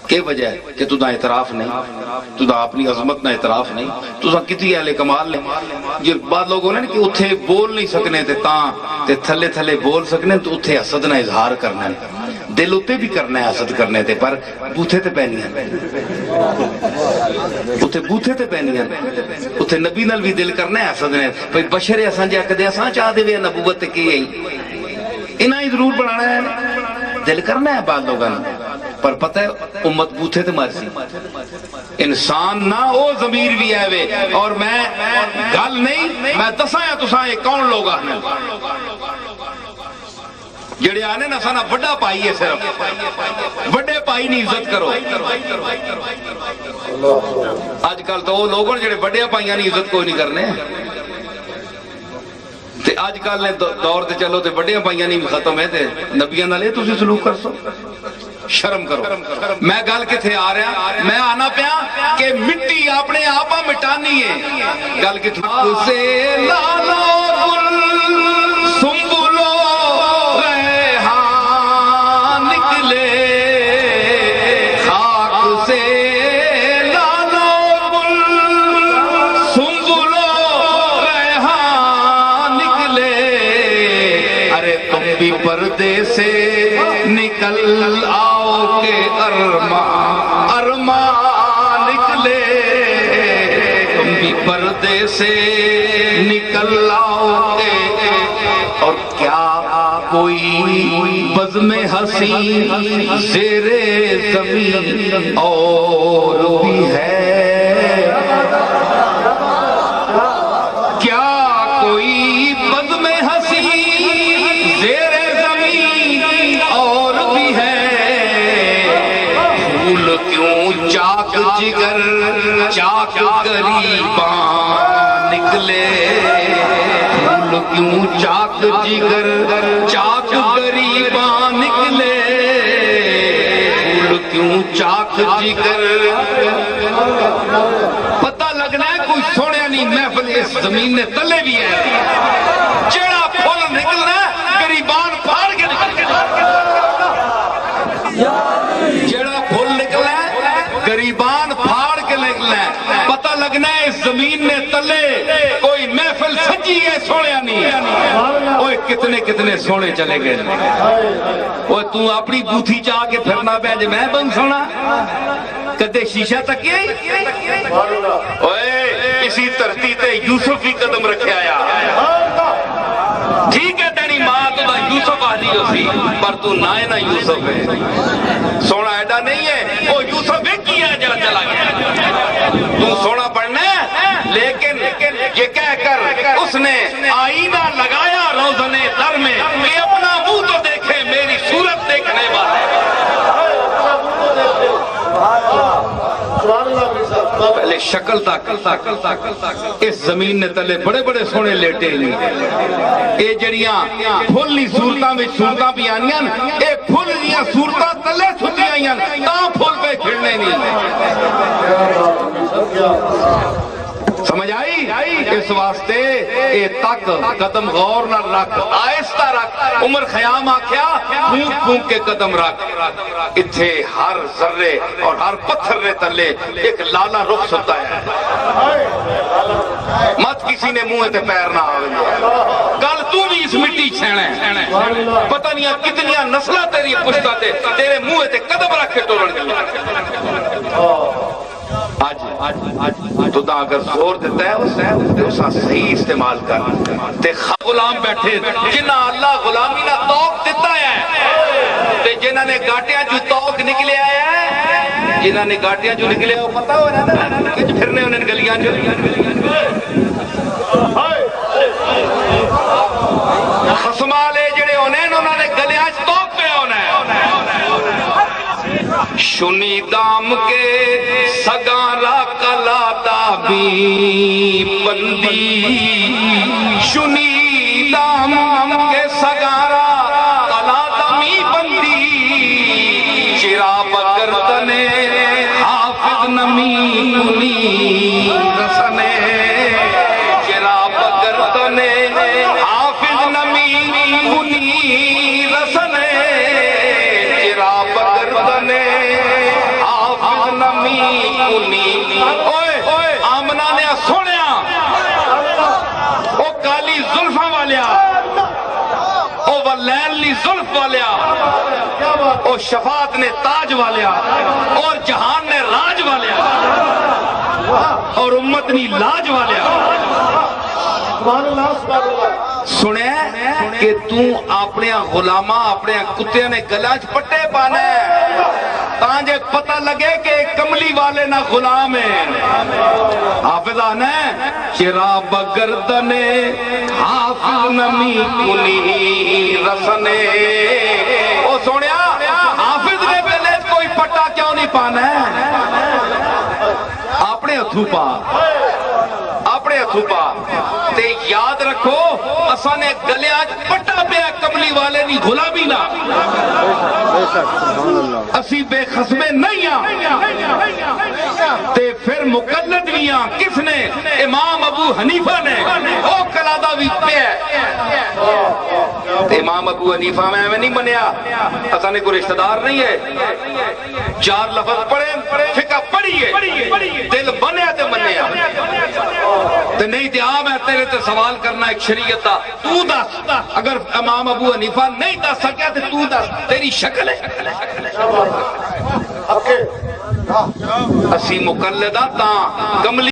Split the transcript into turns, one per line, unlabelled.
کہ وجہ ہے کہ تُدا اعتراف نہیں، تُدا اپنی عظمت نہ اعتراف نہیں، تُدا کتی اہل کمال نے جو بعد لوگ ہونے کہ اتھے بول نہیں سکنے تے تاں تے تھلے تھلے بول سکنے تو اتھے حسد نہ اظہار کرنا ہے، دل اتے بھی کرنا ہے حسد کرنے تے، پر بوتھے تے پہنی ہیں، اتھے بوتھے تے پہنی ہیں، اتھے نبی نال بھی دل کرنا ہے حسد نے، پھر بشر اساں جا کدے اساں چاہ دے وے نبوت تے کی ہے انہاں ہی ضرور بنانا ہے، دل کرنا ہے بعد لوگاں نے، پر پتہ ہے امت بوتھے تے مرسی انسان نہ او ضمیر بھی ہے وے، اور میں گل نہیں میں دساں یا تساں یہ کون لوگ آنے جڑے آنے نا سانا بڑا پائی ہے، صرف بڑے پائی نہیں عزت کرو۔ آج کل تو وہ لوگوں جڑے بڑے پائیاں نہیں عزت کوئی نہیں کرنے، تے آج کل نے دور تے چلو تے بڑے پائیاں نہیں ختم ہے تے نبیاں نالے تسی سلوک کر سو، شرم کرو۔ میں گل کتھے آ رہا، میں آنا پیا کہ مٹی اپنے آپا مٹانی ہے، گل کتھے سے لالا گل سنبلو ریحان نکلے، خاک سے لالا گل سنبلو ریحان نکلے، ارے تم بھی پردے سے نکل آؤ کہ ارمان نکلے، تم بھی پردے سے نکل آؤ کہ، اور کیا کوئی بزم حسین زیر زمین اور بھی ہے، کیا کوئی بزم حسین زیر زمین اور بھی ہے، پھول کیوں چاک جگر چاک گریباں نکلے، پھول کیوں چاک جگر چاک گریباں نکلے، پھول کیوں چاک جگر، پتہ لگنا ہے کوئی سوڑیا نہیں محفل اس زمین نے تلے بھی ہے، جڑا پھول نکلنا ہے گریبان پھاڑ کے نکلنا ہے، جڑا پھول نکلنا ہے گریبان پھاڑ کے نکلنا ہے، پتہ لگنا ہے اس زمین نے تلے کوئی محفل سجی ہے سوڑیا نہیں، اوہ کتنے کتنے سوڑے چلے گئے، اوہ تو اپنی بوتھی چاہ کے پھرنا پہ جو میں بن سونا کدے شیشہ تک یہ، اوہ اسی دھرتی تے یوسف ہی قدم رکھے آیا، ٹھیک ہے تیری ماں تو نہ یوسف آدھی ہو سی پر تو نہ یوسف ہے، سونا ایڈا نہیں ہے، وہ یوسف ایک ہی ہے جڑا چلا گیا، تو سونا پڑھنا ہے، لیکن یہ کہہ کر اس نے آئینہ لگایا روزنے در میں کہ اپنا منہ تو دیکھے میری صورت دیکھنے والے، پہلے شکل تاک اس زمین نے تلے بڑے بڑے سونے لیٹے نہیں، اے جڑیاں پھلی صورتاں میں صورتاں بھی آنیاں، اے پھل دیاں صورتاں تلے چھتی آئیاں تاں پھل پہ کھڑنے نہیں، سمجھ آئی؟ اس واسطے اے تک قدم غور نہ رکھ، آہستہ رکھ، عمر خیام آکھیا پھونک پھونک کے قدم رکھ، اتھے ہر ذرے اور ہر پتھر نے تلے ایک لالا رخ ستا ہے، مت کسی نے منہ تے پیر نہ آوے، کل تو بھی اس مٹی چھینے، پتہ نہیں کتنیاں نسلہ تیری پشتہ تے تیرے منہ تے قدم رکھ کے ٹولن گیا، آج تو دا اگر زور دیتا ہے اسا صحیح استعمال کر، تے غلام بیٹھے جنہ اللہ غلامی نہ توق دیتا ہے، تے جنہ نے گاٹیاں جو توق نکلے آیا ہے، جنہ نے گاٹیاں جو نکلے آیا پتہ ہو نا کچھ پھرنے انہیں گلیاں جو خسمالے جڑے انہیں نے گلیاں جو توق پہ ہونا ہے، شنی دام کے سگارا کلا دابی بندی، شنی دام کے سگارا کلا دابی بندی، چرا بگردن حافظ نمی کنی رسنے، چرا بگردن حافظ نمی کنی رسنے، چرا بگردن نمی کنی اوئے آمنہ نے سنیا او کالی زلفاں والیا او ولیلی زلف والیا او شفاعت نے تاج والیا اور جہان نے راج والیا اور امت نی لاج والیا سنے کہ تُوں اپنے غلامہ اپنے کتے نے گلاج پٹے پانے تانجے پتہ لگے کہ کملی والے نہ غلام ہیں حافظ آنے چراب گردنے حافظ نمی کنی رسنے او سونیا حافظ نے پہلے کوئی پٹا کیوں نہیں پانا ہے اپنے ہتھوں پا اپنے ہتھوں پا تے یاد رکھو اساں نے گلے آج پٹا پیا کملی والے نہیں غلامی نہ اسی بے خصمے نہیں تے پھر مقلد بھی کس نے امام ابو حنیفہ نے او کلادہ بھی پیا امام ابو حنیفہ میں نہیں بنیا اساں نے کوئی رشتہ دار نہیں ہے چار لفظ پڑھیں فقہ پڑھیے دل بنیا تے منیا تے نہیں تے میں تیرے تے سوال کرنا ایک شریعت دا تو دس اگر امام ابو حنیفہ نہیں دس سکیا تے تو دس تیری شکل ہے اسی مقلدہ تاں کملی